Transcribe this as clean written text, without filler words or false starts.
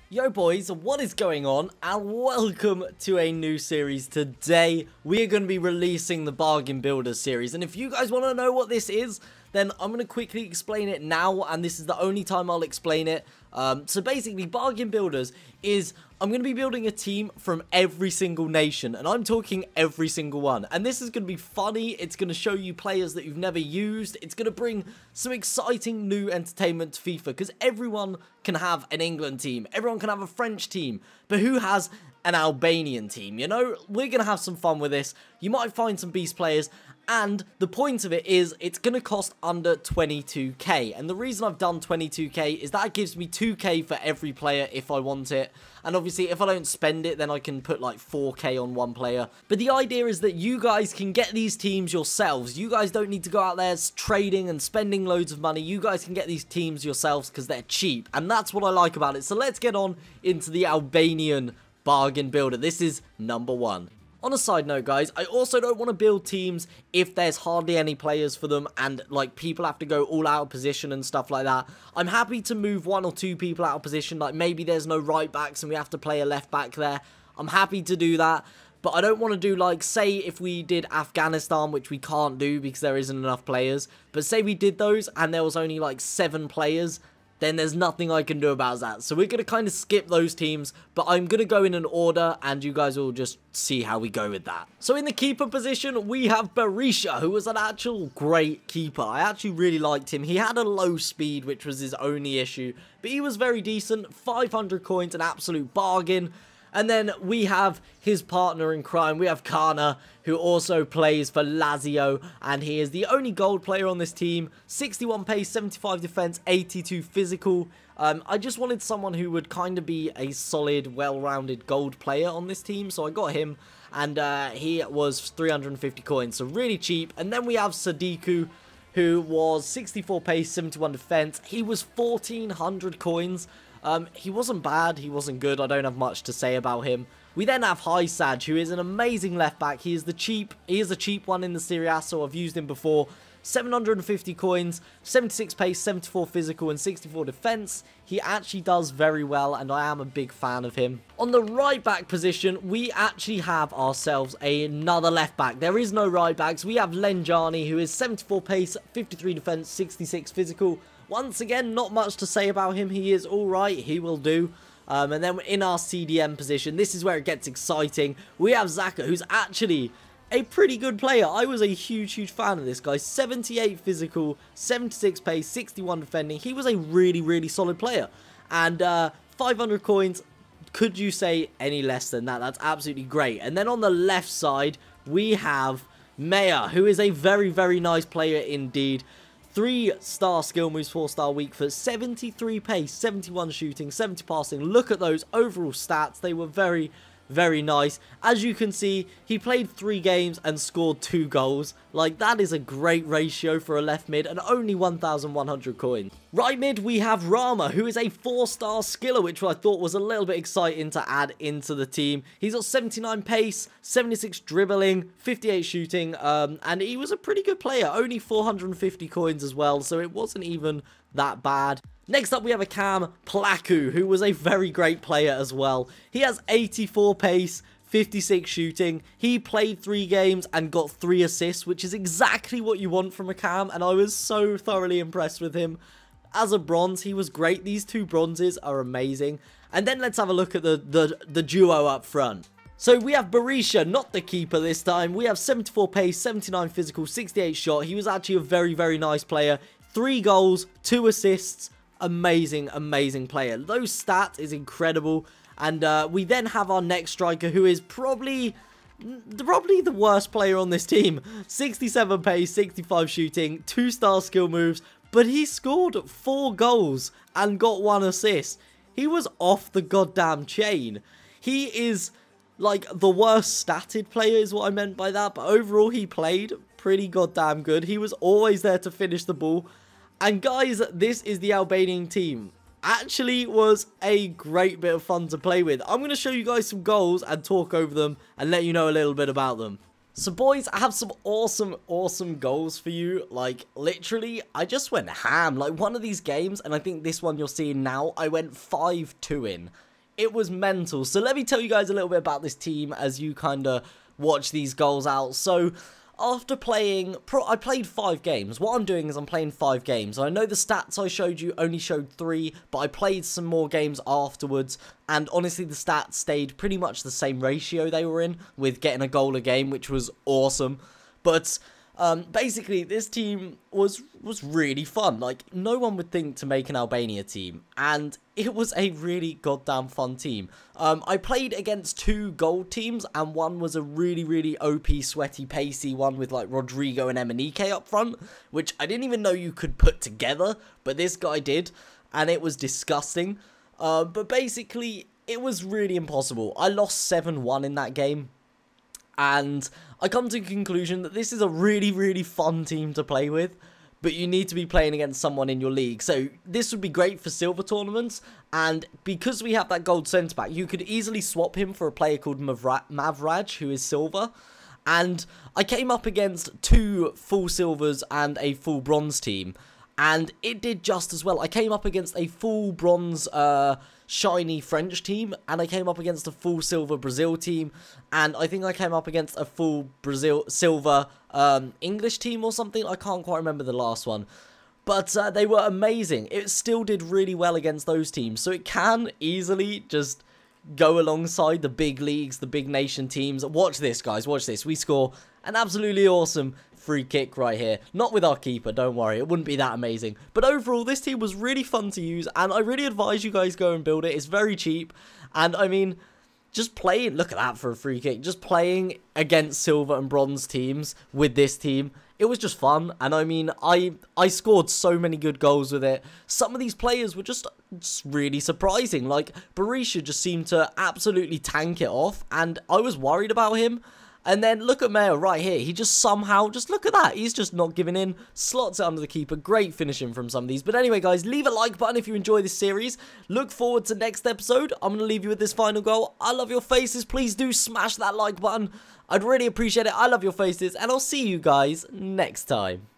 Yo boys, what is going on, and welcome to a new series. Today we are going to be releasing the Bargain Builders series, and if you guys want to know what this is, then I'm going to quickly explain it now, and this is the only time I'll explain it. So basically, Bargain Builders is, I'm going to be building a team from every single nation, and I'm talking every single one. And this is going to be funny, it's going to show you players that you've never used, it's going to bring some exciting new entertainment to FIFA, because everyone can have an England team, everyone can have a French team, but who has an Albanian team, you know? We're going to have some fun with this. You might find some beast players, and the point of it is it's going to cost under 22k. And the reason I've done 22k is that gives me 2k for every player if I want it. And obviously if I don't spend it, then I can put like 4k on one player. But the idea is that you guys can get these teams yourselves. You guys don't need to go out there trading and spending loads of money. You guys can get these teams yourselves because they're cheap. And that's what I like about it. So let's get on into the Albanian Bargain Builder. This is number 1. On a side note, guys, I also don't want to build teams if there's hardly any players for them and, like, people have to go all out of position and stuff like that. I'm happy to move 1 or 2 people out of position, like maybe there's no right backs and we have to play a left back there. I'm happy to do that, but I don't want to do, like, say if we did Afghanistan, which we can't do because there isn't enough players, but say we did those and there was only, like, 7 players, then there's nothing I can do about that. So we're going to kind of skip those teams, but I'm going to go in an order, and you guys will just see how we go with that. So in the keeper position, we have Berisha, who was an actual great keeper. I actually really liked him. He had a low speed, which was his only issue, but he was very decent. 500 coins, an absolute bargain. And then we have his partner in crime. We have Kana, who also plays for Lazio, and he is the only gold player on this team. 61 pace, 75 defense, 82 physical. I just wanted someone who would kind of be a solid, well-rounded gold player on this team, so I got him, and he was 350 coins, so really cheap. And then we have Sadiku, who was 64 pace, 71 defense. He was 1,400 coins. He wasn't bad, he wasn't good, I don't have much to say about him. We then have Hysaj, who is an amazing left back. He is the cheap one in the Serie A, so I've used him before. 750 coins, 76 pace, 74 physical, and 64 defense. He actually does very well, and I am a big fan of him. On the right back position, we actually have ourselves another left back. There is no right backs. We have Lenjani, who is 74 pace, 53 defense, 66 physical. Once again, not much to say about him. He is alright. He will do. And then in our CDM position, this is where it gets exciting. We have Zaka, who's actually a pretty good player. I was a huge fan of this guy. 78 physical, 76 pace, 61 defending. He was a really solid player. And 500 coins. Could you say any less than that? That's absolutely great. And then on the left side, we have Maya, who is a very nice player indeed. 3-star skill moves, 4-star weak foot, 73 pace, 71 shooting, 70 passing. Look at those overall stats. They were very nice. As you can see, he played 3 games and scored 2 goals. Like, that is a great ratio for a left mid, and only 1,100 coins. Right mid, we have Rama, who is a 4-star skiller, which I thought was a little bit exciting to add into the team. He's got 79 pace, 76 dribbling, 58 shooting, and he was a pretty good player. Only 450 coins as well, so it wasn't even that bad. Next up, we have a Cam Plaku, who was a very great player as well. He has 84 pace, 56 shooting. He played 3 games and got 3 assists, which is exactly what you want from a Cam, and I was so thoroughly impressed with him. As a bronze, he was great. These 2 bronzes are amazing. And then let's have a look at the duo up front. So we have Berisha, not the keeper this time. We have 74 pace, 79 physical, 68 shot. He was actually a very nice player. 3 goals, 2 assists. Amazing player. Those stats is incredible. And we then have our next striker, who is probably the worst player on this team. 67 pace, 65 shooting, 2-star skill moves, but he scored 4 goals and got 1 assist. He was off the goddamn chain. He is like the worst statted player is what I meant by that, but overall he played pretty goddamn good. He was always there to finish the ball. And guys, this is the Albanian team. Actually was a great bit of fun to play with. I'm going to show you guys some goals and talk over them and let you know a little bit about them. So boys, I have some awesome goals for you. Like, literally, I just went ham. Like, one of these games, and I think this one you're seeing now, I went 5-2 in. it was mental. So let me tell you guys a little bit about this team as you kind of watch these goals out. So after playing, I played 5 games. What I'm doing is I'm playing 5 games. I know the stats I showed you only showed 3, but I played some more games afterwards, and honestly the stats stayed pretty much the same ratio they were in, with getting a goal a game, which was awesome. But basically, this team was really fun. Like, no one would think to make an Albania team, and it was a really goddamn fun team. I played against 2 gold teams, and one was a really OP, sweaty, pacey one with, like, Rodrigo and Emenike up front, which I didn't even know you could put together, but this guy did, and it was disgusting. But basically, it was really impossible. I lost 7-1 in that game. And I come to the conclusion that this is a really fun team to play with, but you need to be playing against someone in your league. So this would be great for silver tournaments, and because we have that gold centre back, you could easily swap him for a player called Mavraj, who is silver. And I came up against 2 full silvers and a full bronze team, and it did just as well. I came up against a full bronze shiny French team, and I came up against a full silver Brazil team, and I think I came up against a full silver English team or something. I can't quite remember the last one, but they were amazing. It still did really well against those teams, so it can easily just go alongside the big leagues, the big nation teams. Watch this, guys, watch this. We score an absolutely awesome free kick right here. Not with our keeper, don't worry, it wouldn't be that amazing. But overall, this team was really fun to use, and I really advise you guys go and build it. It's very cheap, and I mean, just playing, look at that for a free kick, just playing against silver and bronze teams with this team, it was just fun. And I mean, I scored so many good goals with it. Some of these players were just really surprising. Like, Berisha just seemed to absolutely tank it off, and I was worried about him. And then look at Mayo right here. He just somehow, just look at that. He's just not giving in. Slots it under the keeper. Great finishing from some of these. But anyway, guys, leave a like button if you enjoy this series. Look forward to next episode. I'm going to leave you with this final goal. I love your faces. Please do smash that like button. I'd really appreciate it. I love your faces. And I'll see you guys next time.